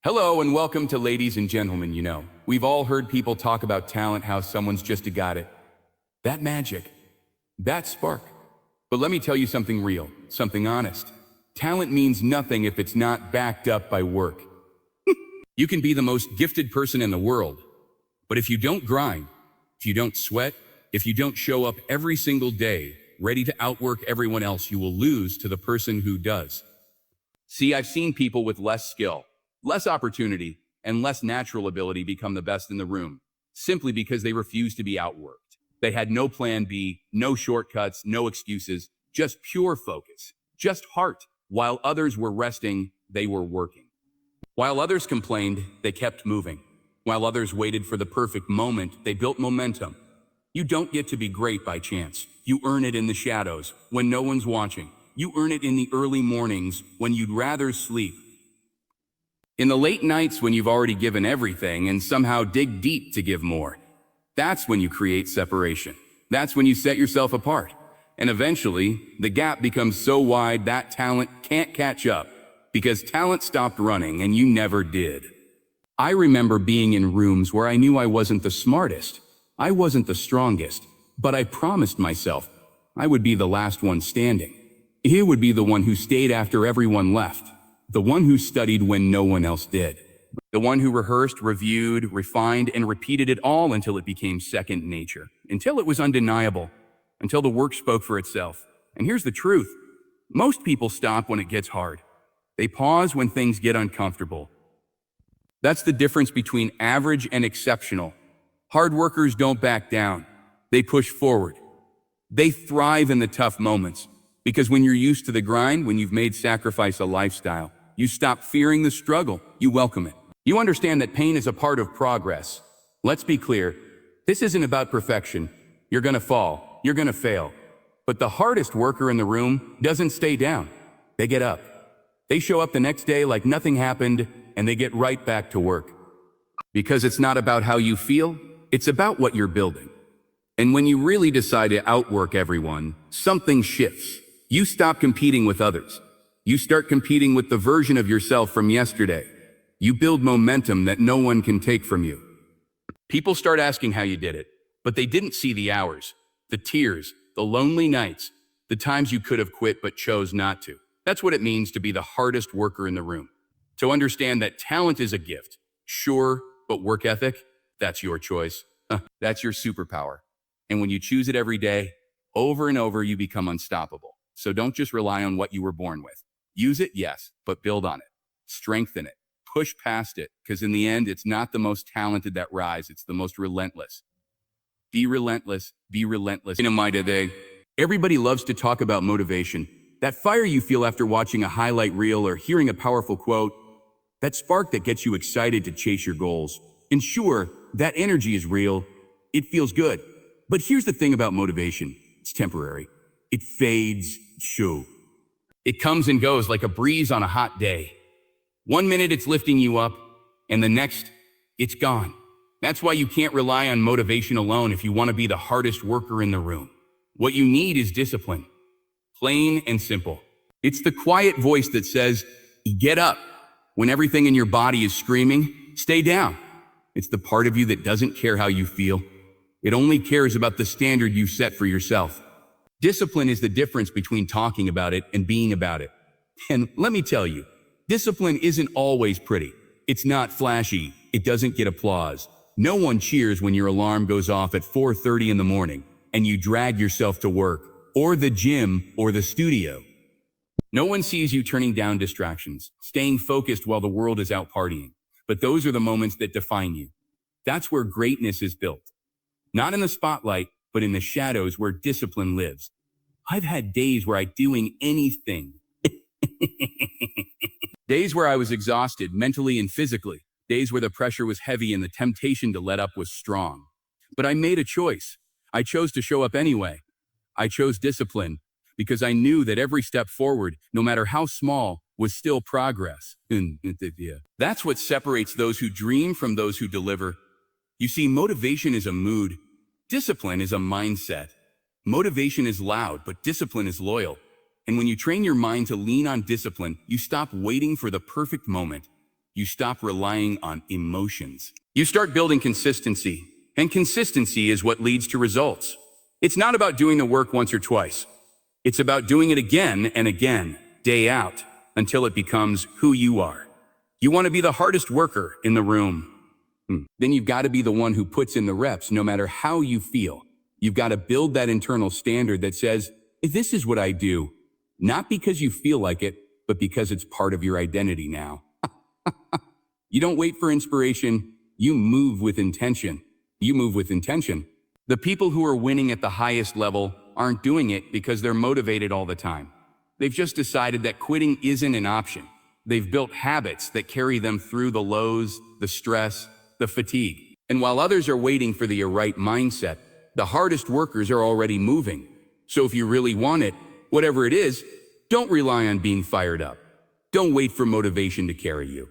Hello and welcome to Ladies and Gentlemen. We've all heard people talk about talent, how someone's just got it. That magic, that spark. But let me tell you something real, something honest. Talent means nothing if it's not backed up by work. You can be the most gifted person in the world, but if you don't grind, if you don't sweat, if you don't show up every single day, ready to outwork everyone else, you will lose to the person who does. See, I've seen people with less skill, less opportunity, and less natural ability become the best in the room, simply because they refused to be outworked. They had no plan B, no shortcuts, no excuses, just pure focus, just heart. While others were resting, they were working. While others complained, they kept moving. While others waited for the perfect moment, they built momentum. You don't get to be great by chance. You earn it in the shadows, when no one's watching. You earn it in the early mornings, when you'd rather sleep. In the late nights when you've already given everything and somehow dig deep to give more. That's when you create separation. That's when you set yourself apart. And eventually, the gap becomes so wide that talent can't catch up because talent stopped running and you never did. I remember being in rooms where I knew I wasn't the smartest, I wasn't the strongest, but I promised myself I would be the last one standing. He would be the one who stayed after everyone left. The one who studied when no one else did. The one who rehearsed, reviewed, refined, and repeated it all until it became second nature. Until it was undeniable. Until the work spoke for itself. And here's the truth. Most people stop when it gets hard. They pause when things get uncomfortable. That's the difference between average and exceptional. Hard workers don't back down. They push forward. They thrive in the tough moments. Because when you're used to the grind, when you've made sacrifice a lifestyle, you stop fearing the struggle, you welcome it. You understand that pain is a part of progress. Let's be clear, this isn't about perfection. You're gonna fall, you're gonna fail. But the hardest worker in the room doesn't stay down. They get up. They show up the next day like nothing happened, and they get right back to work. Because it's not about how you feel, it's about what you're building. And when you really decide to outwork everyone, something shifts. You stop competing with others. You start competing with the version of yourself from yesterday. You build momentum that no one can take from you. People start asking how you did it, but they didn't see the hours, the tears, the lonely nights, the times you could have quit but chose not to. That's what it means to be the hardest worker in the room. To understand that talent is a gift, sure, but work ethic, that's your choice. That's your superpower. And when you choose it every day, over and over, you become unstoppable. So don't just rely on what you were born with. Use it, yes, but build on it. Strengthen it. Push past it, because in the end, it's not the most talented that rise, it's the most relentless. Be relentless, be relentless. In my day, everybody loves to talk about motivation. That fire you feel after watching a highlight reel or hearing a powerful quote. That spark that gets you excited to chase your goals. And sure, that energy is real. It feels good. But here's the thing about motivation. It's temporary. It fades, shoo. It comes and goes like a breeze on a hot day. 1 minute it's lifting you up, and the next, it's gone. That's why you can't rely on motivation alone if you want to be the hardest worker in the room. What you need is discipline. Plain and simple. It's the quiet voice that says, get up. When everything in your body is screaming, stay down. It's the part of you that doesn't care how you feel. It only cares about the standard you set for yourself. Discipline is the difference between talking about it and being about it. And let me tell you, discipline isn't always pretty. It's not flashy. It doesn't get applause. No one cheers when your alarm goes off at 4:30 in the morning and you drag yourself to work, or the gym, or the studio. No one sees you turning down distractions, staying focused while the world is out partying. But those are the moments that define you. That's where greatness is built. Not in the spotlight, but in the shadows where discipline lives. I've had days where I'm doing anything. Days where I was exhausted mentally and physically. Days where the pressure was heavy and the temptation to let up was strong. But I made a choice. I chose to show up anyway. I chose discipline because I knew that every step forward, no matter how small, was still progress. That's what separates those who dream from those who deliver. You see, motivation is a mood. Discipline is a mindset. Motivation is loud, but discipline is loyal. And when you train your mind to lean on discipline, you stop waiting for the perfect moment. You stop relying on emotions. You start building consistency, and consistency is what leads to results. It's not about doing the work once or twice. It's about doing it again and again, day out, until it becomes who you are. You want to be the hardest worker in the room. Then you've got to be the one who puts in the reps no matter how you feel. You've got to build that internal standard that says, this is what I do, not because you feel like it, but because it's part of your identity now. You don't wait for inspiration, you move with intention. You move with intention. The people who are winning at the highest level aren't doing it because they're motivated all the time. They've just decided that quitting isn't an option. They've built habits that carry them through the lows, the stress, the fatigue. And while others are waiting for the right mindset, the hardest workers are already moving. So if you really want it, whatever it is, don't rely on being fired up. Don't wait for motivation to carry you.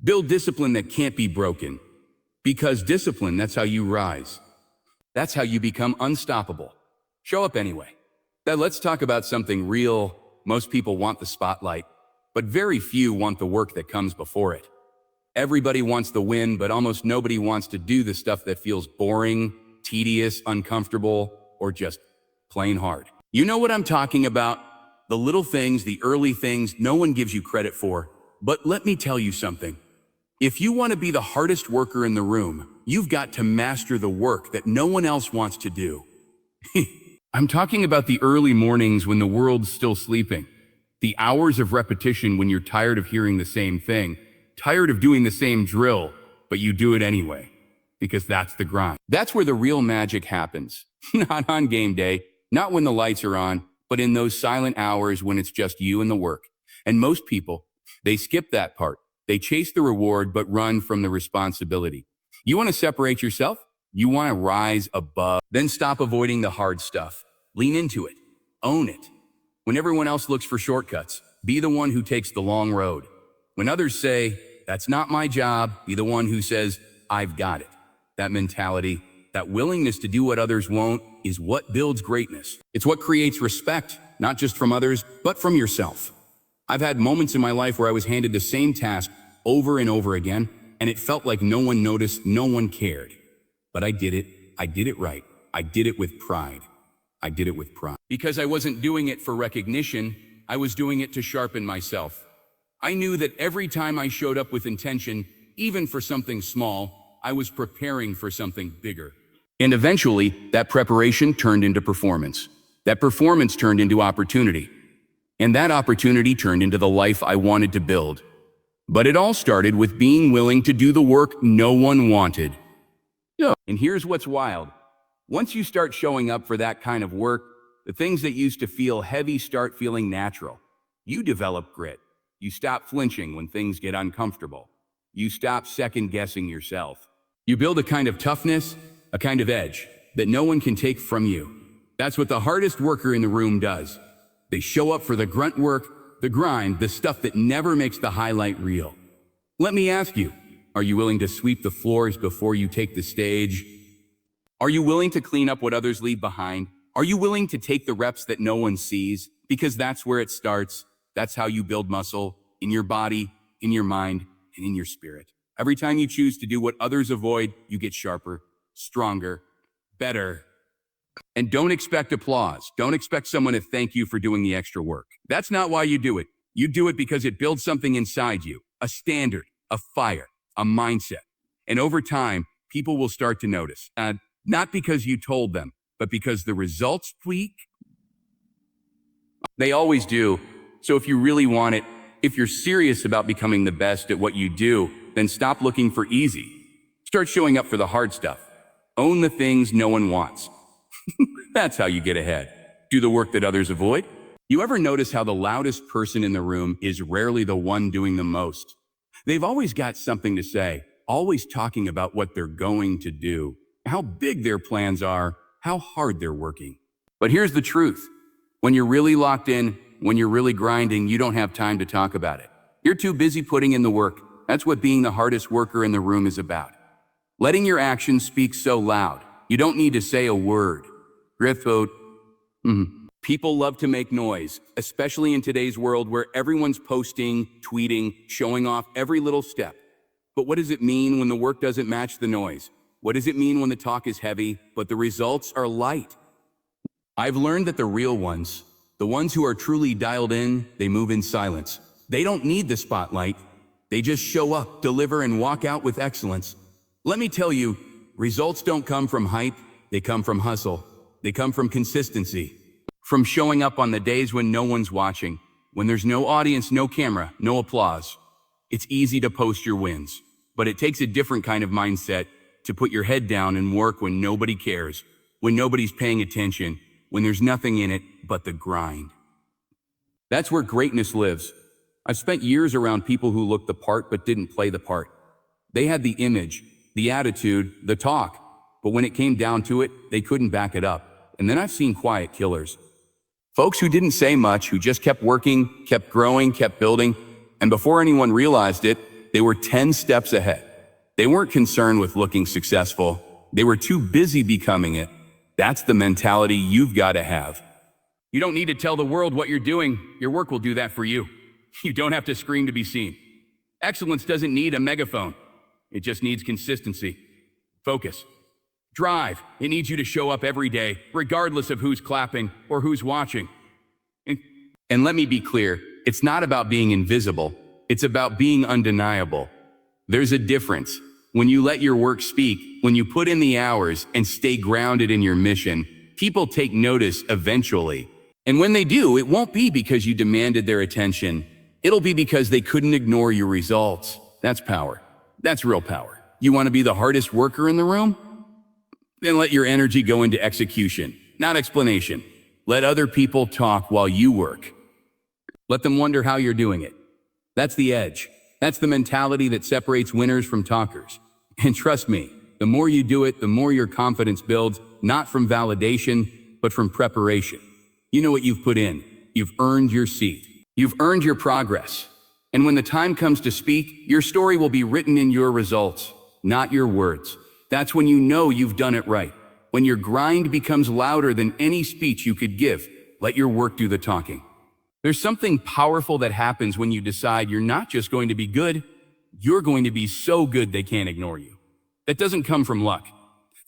Build discipline that can't be broken. Because discipline, that's how you rise. That's how you become unstoppable. Show up anyway. Now let's talk about something real. Most people want the spotlight, but very few want the work that comes before it. Everybody wants the win, but almost nobody wants to do the stuff that feels boring, tedious, uncomfortable, or just plain hard. You know what I'm talking about? The little things, the early things no one gives you credit for. But let me tell you something. If you want to be the hardest worker in the room, you've got to master the work that no one else wants to do. I'm talking about the early mornings when the world's still sleeping. The hours of repetition when you're tired of hearing the same thing, tired of doing the same drill, but you do it anyway. Because that's the grind. That's where the real magic happens. Not on game day, not when the lights are on, but in those silent hours when it's just you and the work. And most people, they skip that part. They chase the reward, but run from the responsibility. You want to separate yourself? You want to rise above. Then stop avoiding the hard stuff. Lean into it. Own it. When everyone else looks for shortcuts, be the one who takes the long road. When others say, that's not my job, be the one who says, I've got it. That mentality, that willingness to do what others won't, is what builds greatness. It's what creates respect, not just from others, but from yourself. I've had moments in my life where I was handed the same task over and over again, and it felt like no one noticed, no one cared. But I did it right. I did it with pride. I did it with pride. Because I wasn't doing it for recognition, I was doing it to sharpen myself. I knew that every time I showed up with intention, even for something small, I was preparing for something bigger. And eventually, that preparation turned into performance. That performance turned into opportunity. And that opportunity turned into the life I wanted to build. But it all started with being willing to do the work no one wanted. And here's what's wild. Once you start showing up for that kind of work, the things that used to feel heavy start feeling natural. You develop grit. You stop flinching when things get uncomfortable. You stop second-guessing yourself. You build a kind of toughness, a kind of edge that no one can take from you. That's what the hardest worker in the room does. They show up for the grunt work, the grind, the stuff that never makes the highlight reel. Let me ask you, are you willing to sweep the floors before you take the stage? Are you willing to clean up what others leave behind? Are you willing to take the reps that no one sees? Because that's where it starts. That's how you build muscle in your body, in your mind, and in your spirit. Every time you choose to do what others avoid, you get sharper, stronger, better. And don't expect applause. Don't expect someone to thank you for doing the extra work. That's not why you do it. You do it because it builds something inside you, a standard, a fire, a mindset. And over time, people will start to notice. Not because you told them, but because the results tweak. They always do. So if you really want it, if you're serious about becoming the best at what you do, then stop looking for easy. Start showing up for the hard stuff. Own the things no one wants. That's how you get ahead. Do the work that others avoid. You ever notice how the loudest person in the room is rarely the one doing the most? They've always got something to say, always talking about what they're going to do, how big their plans are, how hard they're working. But here's the truth. When you're really locked in, when you're really grinding, you don't have time to talk about it. You're too busy putting in the work. That's what being the hardest worker in the room is about. Letting your actions speak so loud. You don't need to say a word. Griffo. People love to make noise, especially in today's world where everyone's posting, tweeting, showing off every little step. But what does it mean when the work doesn't match the noise? What does it mean when the talk is heavy, but the results are light? I've learned that the real ones, the ones who are truly dialed in, they move in silence. They don't need the spotlight. They just show up, deliver, and walk out with excellence. Let me tell you, results don't come from hype, they come from hustle. They come from consistency. From showing up on the days when no one's watching, when there's no audience, no camera, no applause. It's easy to post your wins, but it takes a different kind of mindset to put your head down and work when nobody cares, when nobody's paying attention, when there's nothing in it but the grind. That's where greatness lives. I've spent years around people who looked the part but didn't play the part. They had the image, the attitude, the talk, but when it came down to it, they couldn't back it up. And then I've seen quiet killers. Folks who didn't say much, who just kept working, kept growing, kept building, and before anyone realized it, they were 10 steps ahead. They weren't concerned with looking successful. They were too busy becoming it. That's the mentality you've got to have. You don't need to tell the world what you're doing. Your work will do that for you. You don't have to scream to be seen. Excellence doesn't need a megaphone. It just needs consistency, focus, drive. It needs you to show up every day, regardless of who's clapping or who's watching. And let me be clear, it's not about being invisible. It's about being undeniable. There's a difference. When you let your work speak, when you put in the hours and stay grounded in your mission, people take notice eventually. And when they do, it won't be because you demanded their attention. It'll be because they couldn't ignore your results. That's power. That's real power. You want to be the hardest worker in the room? Then let your energy go into execution, not explanation. Let other people talk while you work. Let them wonder how you're doing it. That's the edge. That's the mentality that separates winners from talkers. And trust me, the more you do it, the more your confidence builds, not from validation, but from preparation. You know what you've put in. You've earned your seat. You've earned your progress. And when the time comes to speak, your story will be written in your results, not your words. That's when you know you've done it right. When your grind becomes louder than any speech you could give, let your work do the talking. There's something powerful that happens when you decide you're not just going to be good, you're going to be so good they can't ignore you. That doesn't come from luck.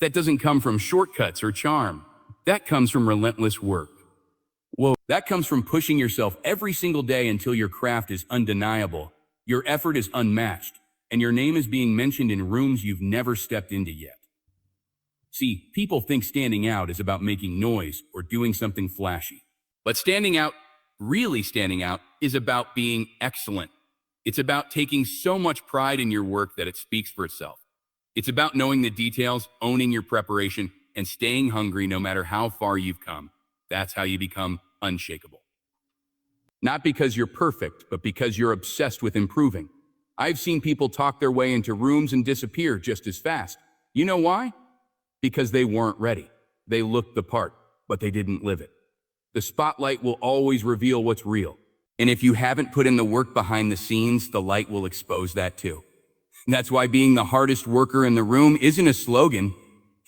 That doesn't come from shortcuts or charm. That comes from relentless work. Whoa, that comes from pushing yourself every single day until your craft is undeniable, your effort is unmatched, and your name is being mentioned in rooms you've never stepped into yet. See, people think standing out is about making noise or doing something flashy. But standing out, really standing out, is about being excellent. It's about taking so much pride in your work that it speaks for itself. It's about knowing the details, owning your preparation, and staying hungry no matter how far you've come. That's how you become unshakable. Not because you're perfect, but because you're obsessed with improving. I've seen people talk their way into rooms and disappear just as fast. You know why? Because they weren't ready. They looked the part, but they didn't live it. The spotlight will always reveal what's real. And if you haven't put in the work behind the scenes, the light will expose that too. And that's why being the hardest worker in the room isn't a slogan,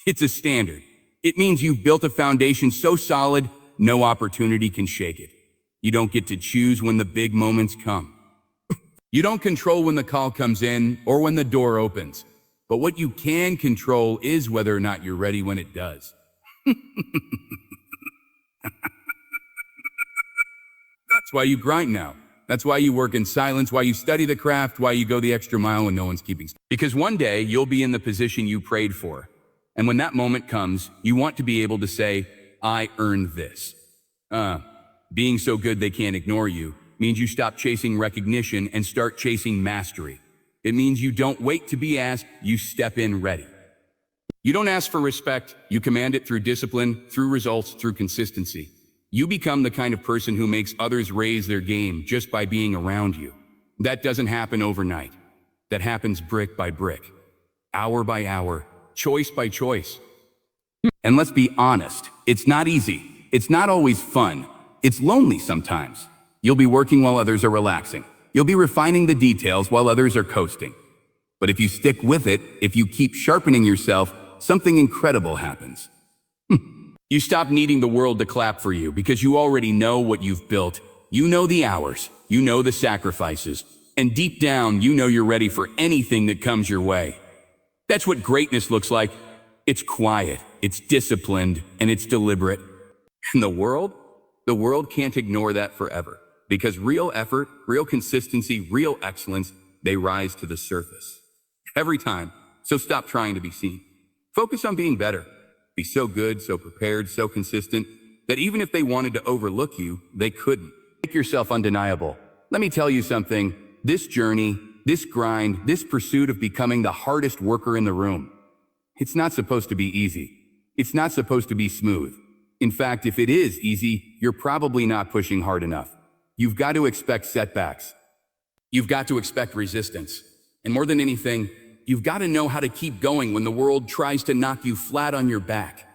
it's a standard. It means you've built a foundation so solid, no opportunity can shake it. You don't get to choose when the big moments come. You don't control when the call comes in or when the door opens. But what you can control is whether or not you're ready when it does. That's why you grind now. That's why you work in silence, why you study the craft, why you go the extra mile when no one's keeping. Because one day you'll be in the position you prayed for. And when that moment comes, you want to be able to say, I earned this. Being so good they can't ignore you means you stop chasing recognition and start chasing mastery. It means you don't wait to be asked, you step in ready. You don't ask for respect, you command it through discipline, through results, through consistency. You become the kind of person who makes others raise their game just by being around you. That doesn't happen overnight. That happens brick by brick, hour by hour, choice by choice. And let's be honest, it's not easy. It's not always fun. It's lonely sometimes. You'll be working while others are relaxing. You'll be refining the details while others are coasting. But if you stick with it, if you keep sharpening yourself, something incredible happens. You stop needing the world to clap for you because you already know what you've built. You know the hours. You know the sacrifices. And deep down, you know you're ready for anything that comes your way. That's what greatness looks like. It's quiet, it's disciplined, and it's deliberate. And the world can't ignore that forever. Because real effort, real consistency, real excellence, they rise to the surface. Every time. So stop trying to be seen. Focus on being better. Be so good, so prepared, so consistent, that even if they wanted to overlook you, they couldn't. Make yourself undeniable. Let me tell you something. This journey, this grind, this pursuit of becoming the hardest worker in the room, it's not supposed to be easy. It's not supposed to be smooth. In fact, if it is easy, you're probably not pushing hard enough. You've got to expect setbacks. You've got to expect resistance. And more than anything, you've got to know how to keep going when the world tries to knock you flat on your back.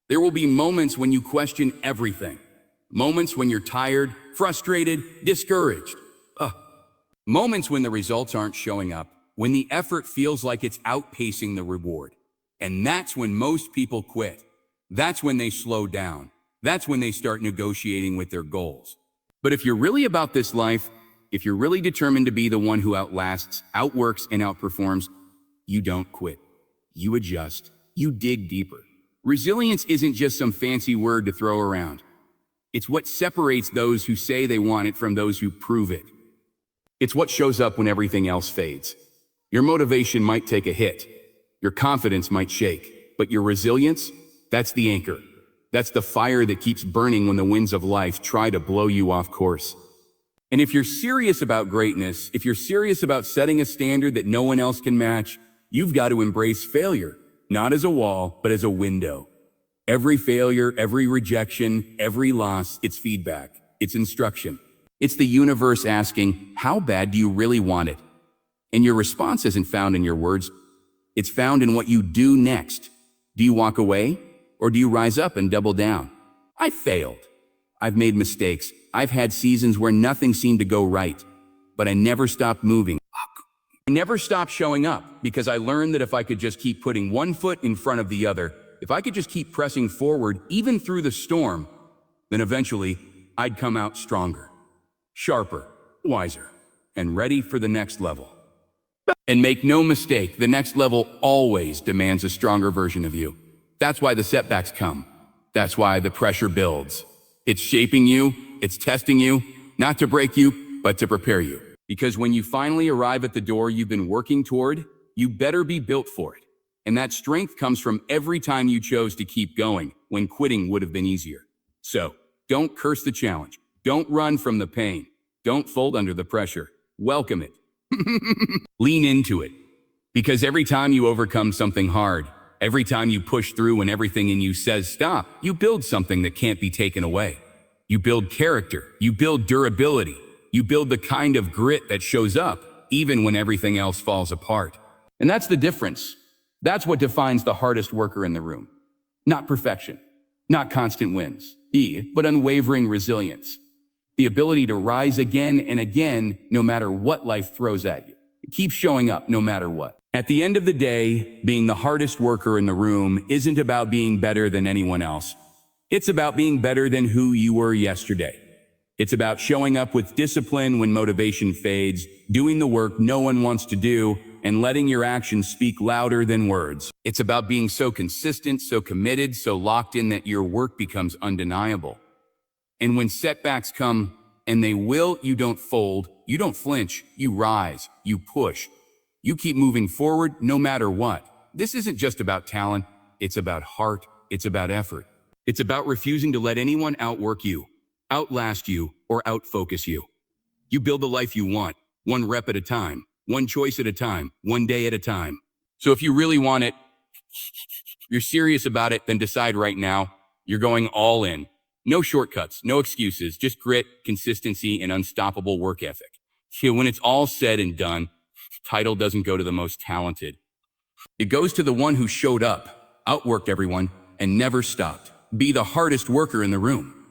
There will be moments when you question everything. Moments when you're tired, frustrated, discouraged. Moments when the results aren't showing up, when the effort feels like it's outpacing the reward. And that's when most people quit. That's when they slow down. That's when they start negotiating with their goals. But if you're really about this life, if you're really determined to be the one who outlasts, outworks, and outperforms, you don't quit. You adjust. You dig deeper. Resilience isn't just some fancy word to throw around. It's what separates those who say they want it from those who prove it. It's what shows up when everything else fades. Your motivation might take a hit. Your confidence might shake. But your resilience, that's the anchor. That's the fire that keeps burning when the winds of life try to blow you off course. And if you're serious about greatness, if you're serious about setting a standard that no one else can match, you've got to embrace failure, not as a wall, but as a window. Every failure, every rejection, every loss, it's feedback, it's instruction. It's the universe asking, how bad do you really want it? And your response isn't found in your words. It's found in what you do next. Do you walk away? Or do you rise up and double down? I failed. I've made mistakes. I've had seasons where nothing seemed to go right. But I never stopped moving. I never stopped showing up because I learned that if I could just keep putting one foot in front of the other, if I could just keep pressing forward even through the storm, then eventually I'd come out stronger, sharper, wiser, and ready for the next level. And make no mistake, the next level always demands a stronger version of you. That's why the setbacks come. That's why the pressure builds. It's shaping you, it's testing you, not to break you, but to prepare you. Because when you finally arrive at the door you've been working toward, you better be built for it. And that strength comes from every time you chose to keep going when quitting would have been easier. So, don't curse the challenge. Don't run from the pain. Don't fold under the pressure. Welcome it. Lean into it. Because every time you overcome something hard, every time you push through when everything in you says stop, you build something that can't be taken away. You build character. You build durability. You build the kind of grit that shows up even when everything else falls apart. And that's the difference. That's what defines the hardest worker in the room. Not perfection, not constant wins, but unwavering resilience. The ability to rise again and again no matter what life throws at you. Keep showing up no matter what. At the end of the day, being the hardest worker in the room isn't about being better than anyone else. It's about being better than who you were yesterday. It's about showing up with discipline when motivation fades, doing the work no one wants to do, and letting your actions speak louder than words. It's about being so consistent, so committed, so locked in that your work becomes undeniable. And when setbacks come, and they will, you don't fold, you don't flinch, you rise, you push. You keep moving forward no matter what. This isn't just about talent, it's about heart, it's about effort. It's about refusing to let anyone outwork you, outlast you, or outfocus you. You build the life you want, one rep at a time, one choice at a time, one day at a time. So if you really want it, you're serious about it, then decide right now, you're going all in. No shortcuts, no excuses, just grit, consistency, and unstoppable work ethic. See, when it's all said and done, title doesn't go to the most talented. It goes to the one who showed up, outworked everyone, and never stopped. Be the hardest worker in the room.